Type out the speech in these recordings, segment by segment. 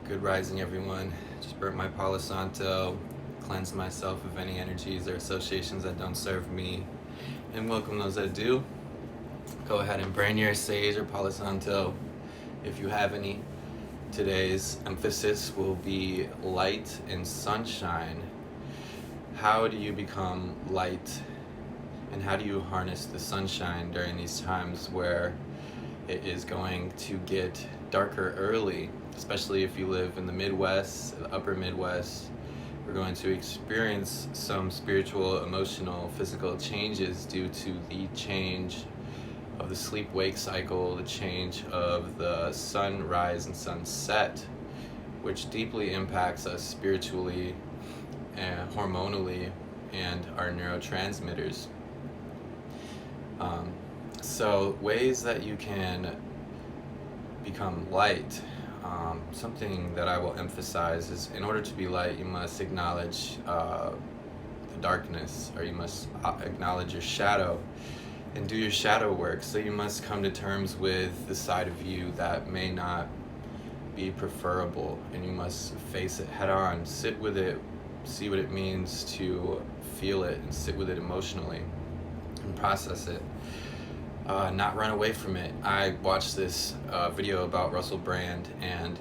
Good rising, everyone. Just burnt my Palo Santo, cleanse myself of any energies or associations that don't serve me, and welcome those that do. Go ahead and burn your sage or Palo Santo if you have any. Today's emphasis will be light and sunshine. How do you become light, and how do you harness the sunshine during these times where it is going to get darker early, especially if you live in the Midwest, the upper Midwest. We're going to experience some spiritual, emotional, physical changes due to the change of the sleep-wake cycle, the change of the sunrise and sunset, which deeply impacts us spiritually and hormonally and our neurotransmitters. So ways that you can become light, something that I will emphasize is in order to be light, you must acknowledge the darkness, or you must acknowledge your shadow and do your shadow work. So you must come to terms with the side of you that may not be preferable, and you must face it head on, sit with it, see what it means to feel it, and sit with it emotionally and process it. Not run away from it. I watched this video about Russell Brand, and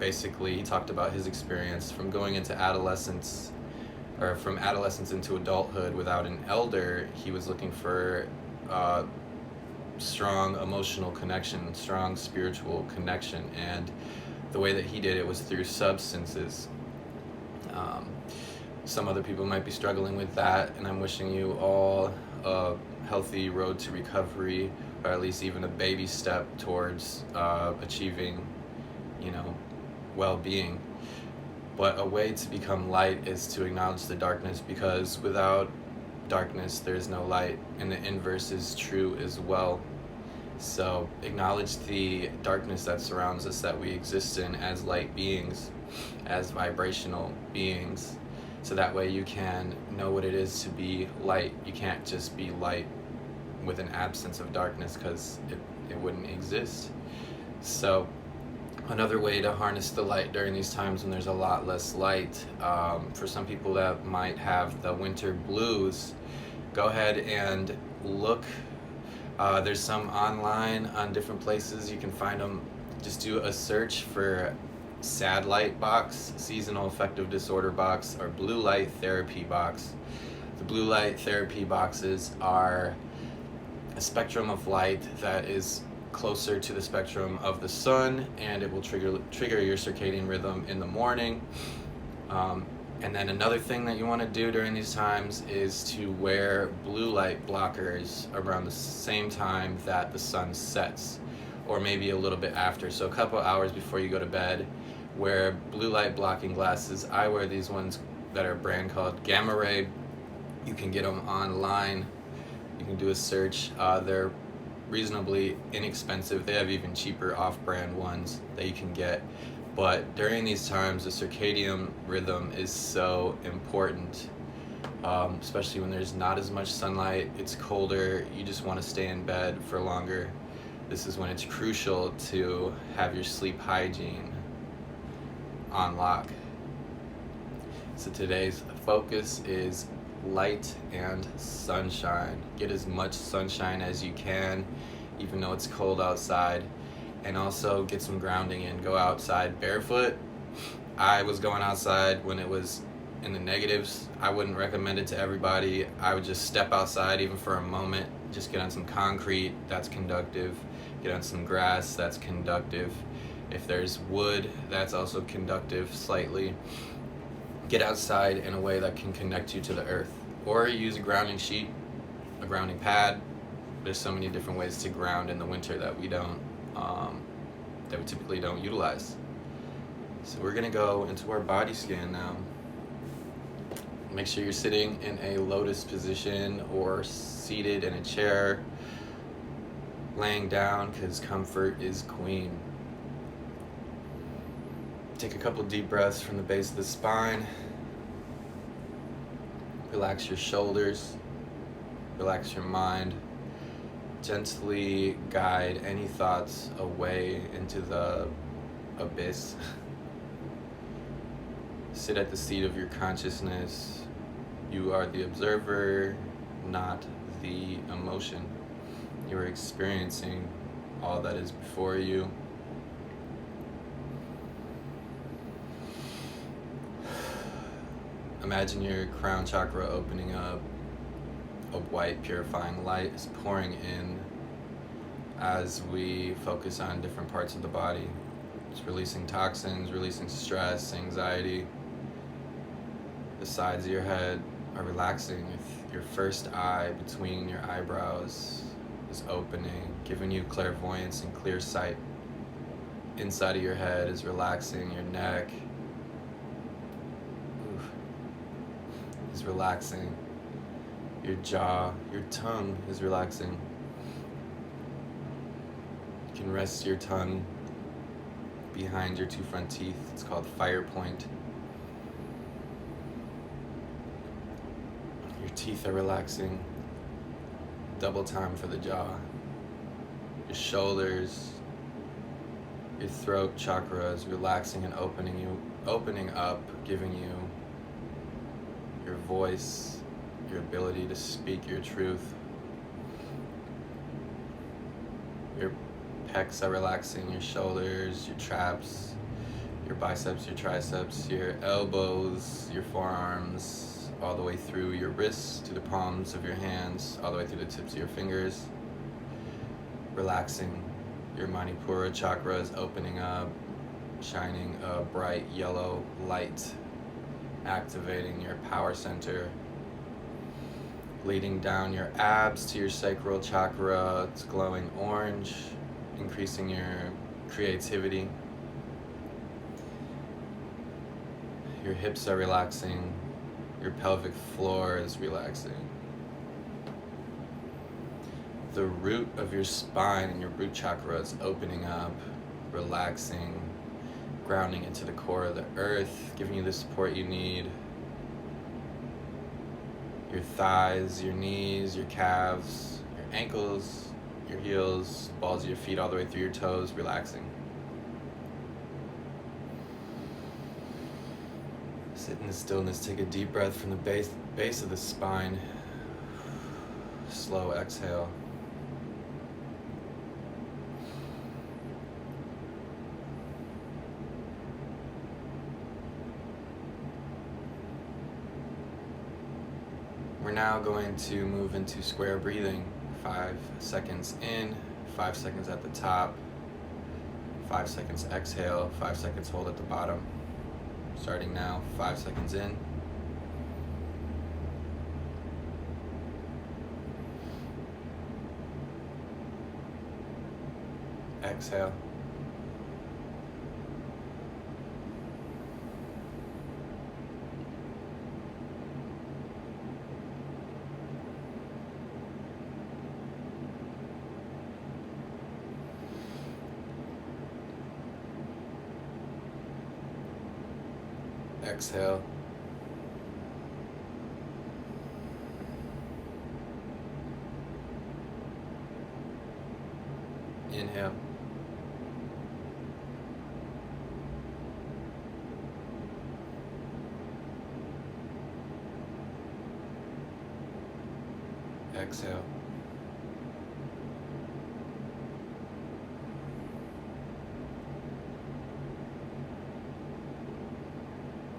basically he talked about his experience from going into adolescence, or from adolescence into adulthood without an elder. He was looking for strong emotional connection, strong spiritual connection, and the way that he did it was through substances. Some other people might be struggling with that, and I'm wishing you all a healthy road to recovery, or at least even a baby step towards achieving, well-being. But a way to become light is to acknowledge the darkness, because without darkness there's no light, and the inverse is true as well. So acknowledge the darkness that surrounds us, that we exist in as light beings, as vibrational beings, so that way you can know what it is to be light. You can't just be light with an absence of darkness, because it wouldn't exist. So another way to harness the light during these times when there's a lot less light, for some people that might have the winter blues, go ahead and look. There's some online on different places, you can find them. Just do a search for sad light box, seasonal affective disorder box, or blue light therapy box. The blue light therapy boxes are a spectrum of light that is closer to the spectrum of the sun, and it will trigger your circadian rhythm in the morning. And then another thing that you want to do during these times is to wear blue light blockers around the same time that the sun sets, or maybe a little bit after. So a couple hours before you go to bed, wear blue light blocking glasses. I wear these ones that are a brand called Gamma Ray. You can get them online. You can do a search. They're reasonably inexpensive. They have even cheaper off-brand ones that you can get. But during these times, the circadian rhythm is so important, especially when there's not as much sunlight, it's colder, you just want to stay in bed for longer. This is when it's crucial to have your sleep hygiene on lock. So today's focus is light and sunshine. Get as much sunshine as you can, even though it's cold outside. And also get some grounding in. Go outside barefoot. I was going outside when it was in the negatives. I wouldn't recommend it to everybody. I would just step outside even for a moment. Just get on some concrete, that's conductive. Get on some grass, that's conductive. If there's wood, that's also conductive slightly. Get outside in a way that can connect you to the earth. Or use a grounding sheet, a grounding pad. There's so many different ways to ground in the winter that we typically don't utilize. So we're gonna go into our body scan now. Make sure you're sitting in a lotus position or seated in a chair, laying down, because comfort is queen. Take a couple deep breaths from the base of the spine. Relax your shoulders, relax your mind. Gently guide any thoughts away into the abyss Sit at the seat of your consciousness. You are the observer, not the emotion. You are experiencing all that is before you. Imagine your crown chakra opening up. A white purifying light is pouring in as we focus on different parts of the body. It's releasing toxins, releasing stress, anxiety. The sides of your head are relaxing. Your first eye between your eyebrows is opening, giving you clairvoyance and clear sight. Inside of your head is relaxing. Your neck is relaxing. Your jaw, your tongue is relaxing. You can rest your tongue behind your two front teeth. It's called fire point. Your teeth are relaxing. Double time for the jaw. Your shoulders, your throat chakra is relaxing and opening up, giving you your voice, your ability to speak your truth. Your pecs are relaxing, your shoulders, your traps, your biceps, your triceps, your elbows, your forearms, all the way through your wrists to the palms of your hands, all the way through the tips of your fingers. Relaxing. Your Manipura chakra is opening up, shining a bright yellow light, activating your power center, leading down your abs to your sacral chakra. It's glowing orange, increasing your creativity. Your hips are relaxing. Your pelvic floor is relaxing. The root of your spine and your root chakra is opening up, relaxing, grounding into the core of the earth, giving you the support you need. Your thighs, your knees, your calves, your ankles, your heels, balls of your feet all the way through your toes, relaxing. Sit in the stillness, take a deep breath from the base of the spine. Slow exhale. We're now going to move into square breathing. 5 seconds in, 5 seconds at the top, 5 seconds exhale, 5 seconds hold at the bottom. Starting now, 5 seconds in. Exhale. Exhale. Inhale. Exhale.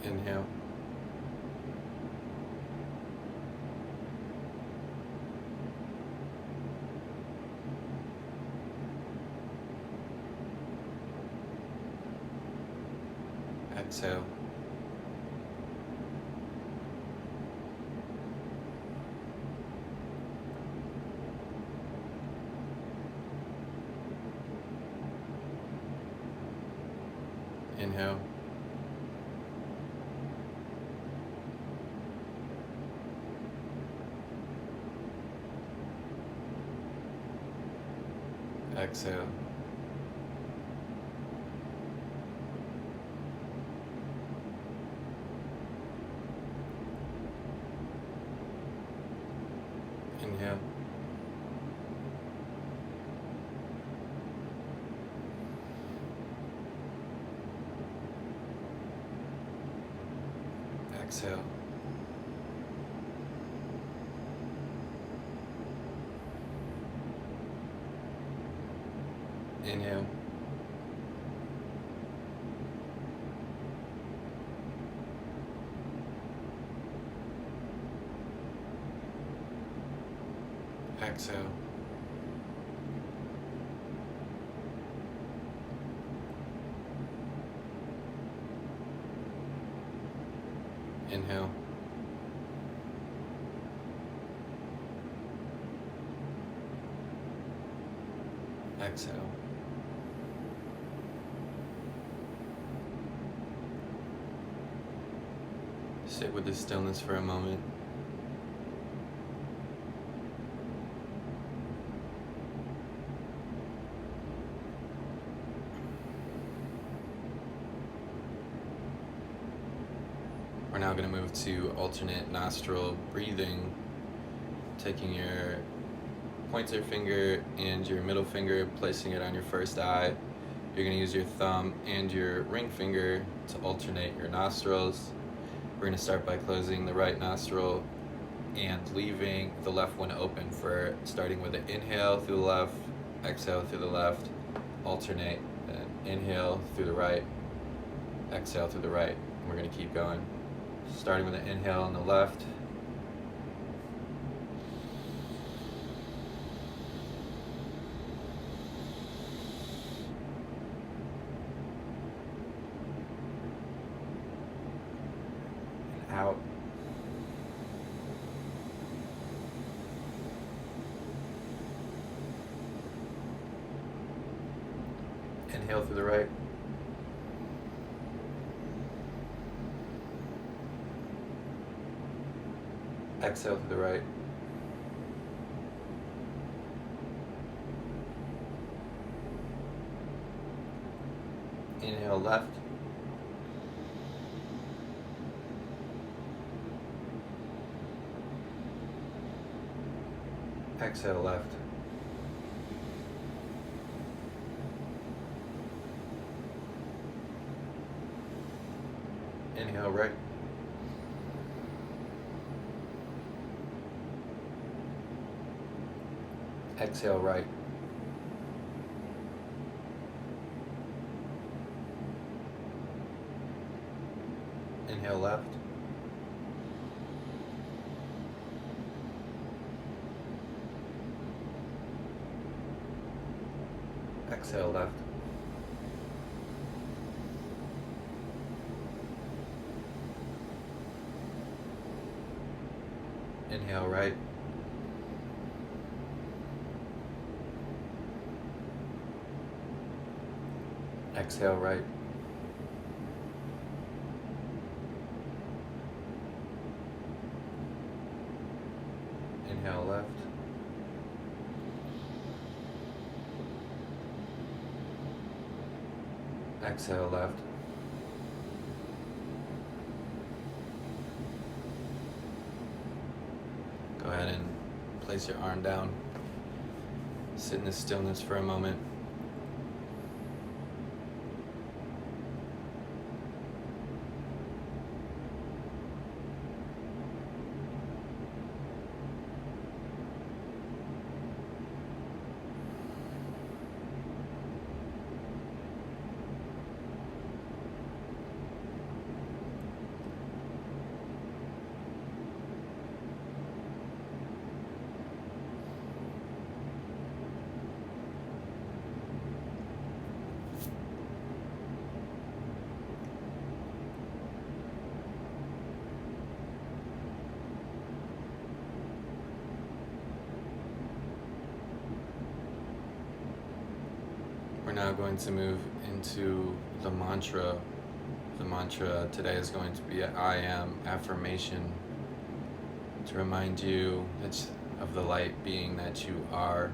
Inhale. Exhale. Inhale. Exhale. Inhale. Exhale. Inhale. Exhale. Inhale. Exhale. Sit with the stillness for a moment. We're now going to move to alternate nostril breathing, taking your pointer finger and your middle finger, placing it on your first eye. You're going to use your thumb and your ring finger to alternate your nostrils. We're going to start by closing the right nostril and leaving the left one open for starting with an inhale through the left, exhale through the left, alternate, and inhale through the right, exhale through the right. And we're going to keep going. Starting with an inhale on the left. And out. Inhale through the right. Exhale to the right. Inhale left. Exhale left. Inhale right. Exhale right. Inhale left. Exhale left. Inhale right. Exhale right. Inhale left. Exhale left. Go ahead and place your arm down. Sit in this stillness for a moment. We're now going to move into the mantra. The mantra today is going to be an I am affirmation to remind you of the light being that you are,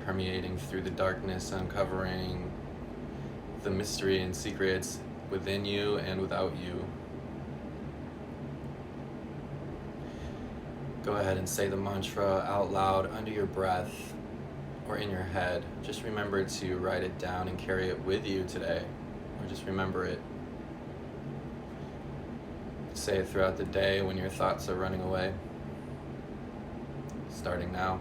permeating through the darkness, uncovering the mystery and secrets within you and without you. Go ahead and say the mantra out loud under your breath or in your head. Just remember to write it down and carry it with you today, or just remember it. Say it throughout the day when your thoughts are running away. Starting now.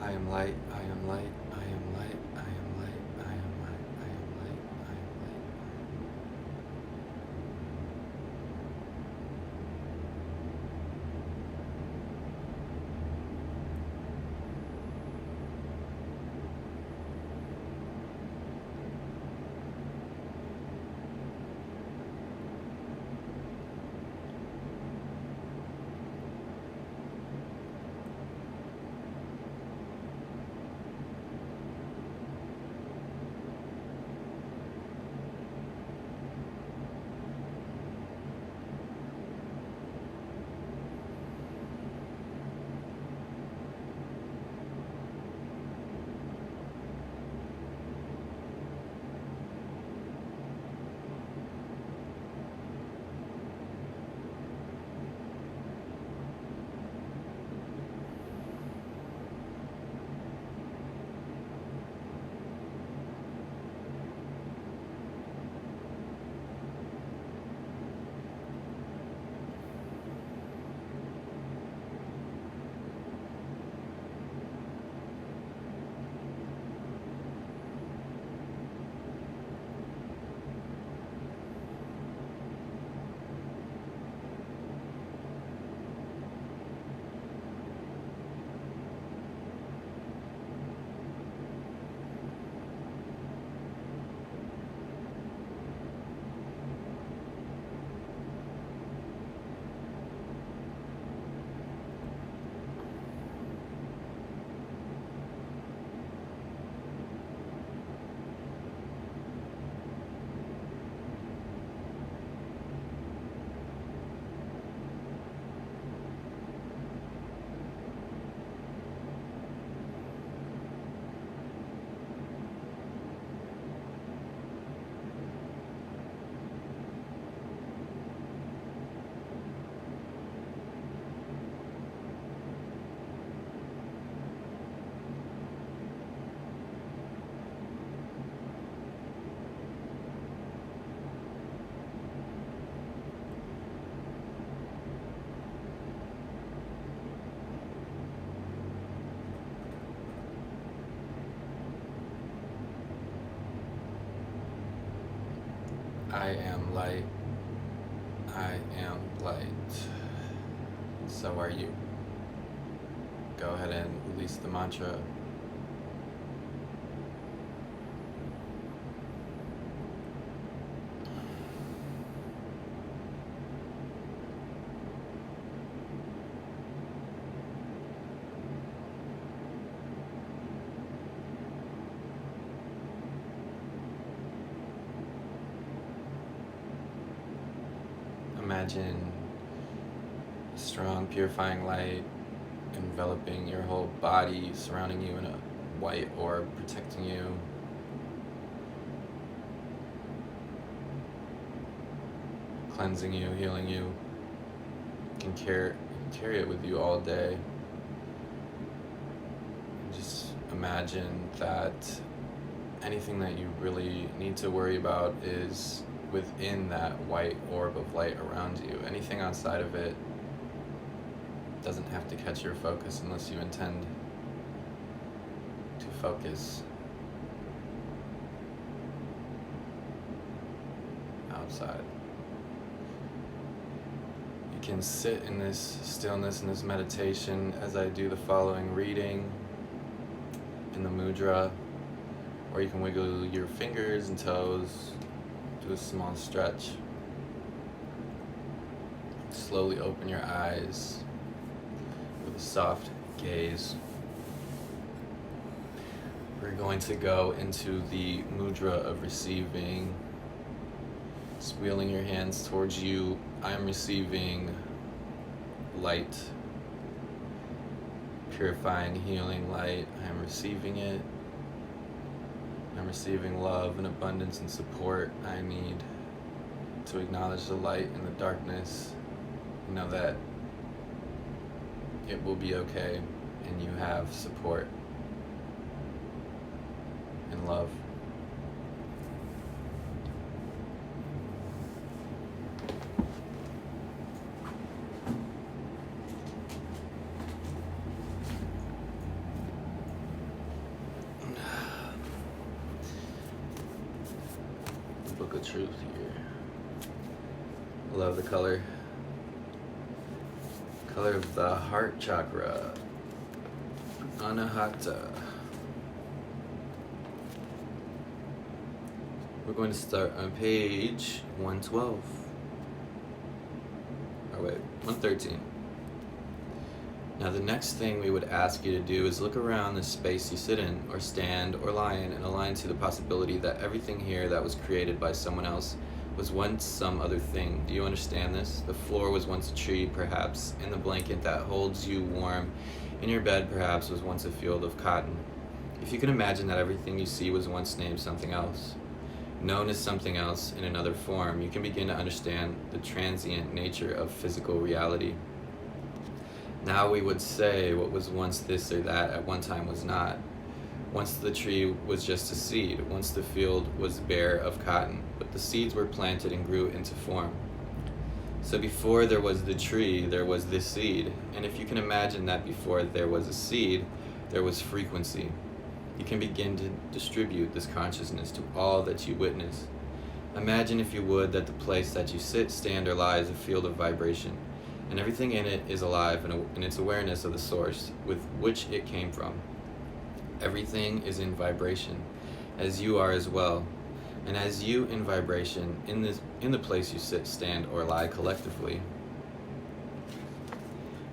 I am light, I am light, I am light, I am light, I am light, I am light, I am light. I am light. I am light. So are you. Go ahead and release the mantra. Imagine a strong, purifying light enveloping your whole body, surrounding you in a white orb, protecting you. Cleansing you, healing you. You can carry it with you all day. And just imagine that anything that you really need to worry about is within that white orb of light around you. Anything outside of it doesn't have to catch your focus unless you intend to focus outside. You can sit in this stillness, in this meditation, as I do the following reading in the mudra, or you can wiggle your fingers and toes, do a small stretch. Slowly open your eyes with a soft gaze. We're going to go into the mudra of receiving. Just wheeling your hands towards you. I am receiving light, purifying, healing light. I am receiving it. I'm receiving love and abundance and support I need to acknowledge the light in the darkness. Know that it will be okay and you have support and love. book of truth here. Love the color. Color of the heart chakra. Anahata. We're going to start on page 112. Oh wait, 113. Now the next thing we would ask you to do is look around the space you sit in, or stand, or lie in, and align to the possibility that everything here that was created by someone else was once some other thing. Do you understand this? The floor was once a tree, perhaps, and the blanket that holds you warm in your bed perhaps was once a field of cotton. If you can imagine that everything you see was once named something else, known as something else in another form, you can begin to understand the transient nature of physical reality. Now we would say what was once this or that at one time was not. Once the tree was just a seed, once the field was bare of cotton, but the seeds were planted and grew into form. So before there was the tree, there was this seed, and if you can imagine that before there was a seed, there was frequency. You can begin to distribute this consciousness to all that you witness. Imagine, if you would, that the place that you sit, stand, or lie is a field of vibration, and everything in it is alive in its awareness of the source with which it came from. Everything is in vibration, as you are as well. And as you in vibration, in the place you sit, stand, or lie collectively,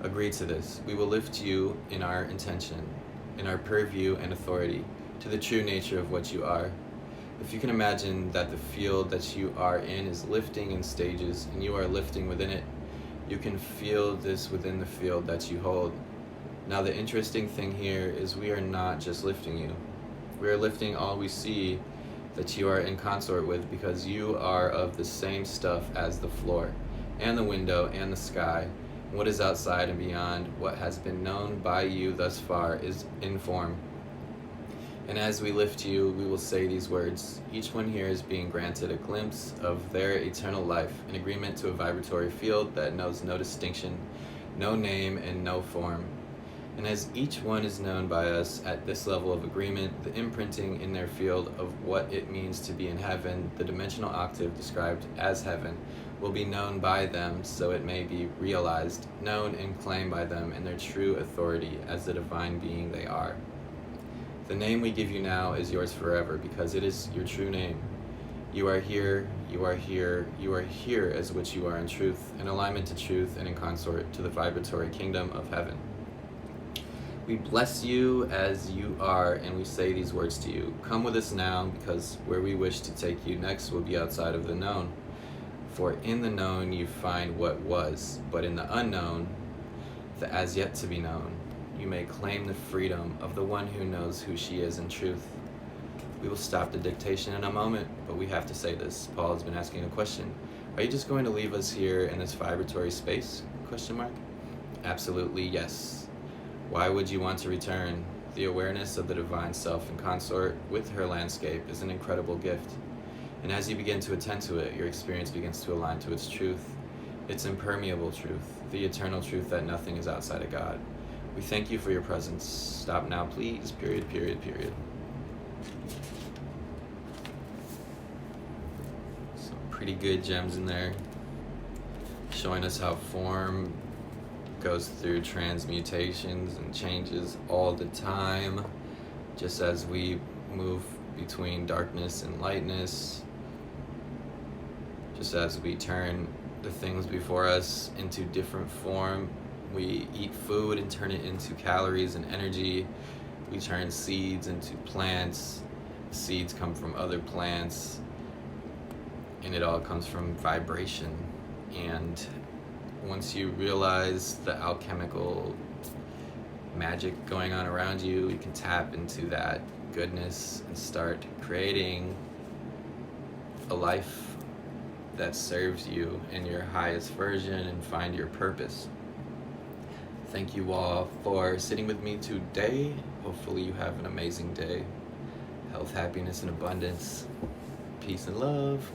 agree to this. We will lift you in our intention, in our purview and authority, to the true nature of what you are. If you can imagine that the field that you are in is lifting in stages, and you are lifting within it, you can feel this within the field that you hold. Now the interesting thing here is we are not just lifting you. We are lifting all we see that you are in consort with, because you are of the same stuff as the floor, and the window, and the sky. What is outside and beyond what has been known by you thus far is in form. And as we lift you, we will say these words. Each one here is being granted a glimpse of their eternal life, in agreement to a vibratory field that knows no distinction, no name, and no form. And as each one is known by us at this level of agreement, the imprinting in their field of what it means to be in heaven, the dimensional octave described as heaven, will be known by them, so it may be realized, known and claimed by them in their true authority as the divine being they are. The name we give you now is yours forever, because it is your true name. You are here, you are here, you are here as which you are in truth, in alignment to truth and in consort to the vibratory kingdom of heaven. We bless you as you are, and we say these words to you. Come with us now, because where we wish to take you next will be outside of the known. For in the known you find what was, but in the unknown, the as yet to be known, you may claim the freedom of the one who knows who she is in truth. We will stop the dictation in a moment, but we have to say this. Paul has been asking a question. Are you just going to leave us here in this vibratory space? Absolutely yes. Why would you want to return? The awareness of the divine self in consort with her landscape is an incredible gift. And as you begin to attend to it, your experience begins to align to its truth, its impermeable truth, the eternal truth that nothing is outside of God. We thank you for your presence. Stop now, please. Period, period, period. Some pretty good gems in there, showing us how form goes through transmutations and changes all the time, just as we move between darkness and lightness, just as we turn the things before us into different form. We eat food and turn it into calories and energy. We turn seeds into plants. Seeds come from other plants, and it all comes from vibration. And once you realize the alchemical magic going on around you, you can tap into that goodness and start creating a life that serves you in your highest version and find your purpose. Thank you all for sitting with me today. Hopefully you have an amazing day. Health, happiness, and abundance. Peace and love.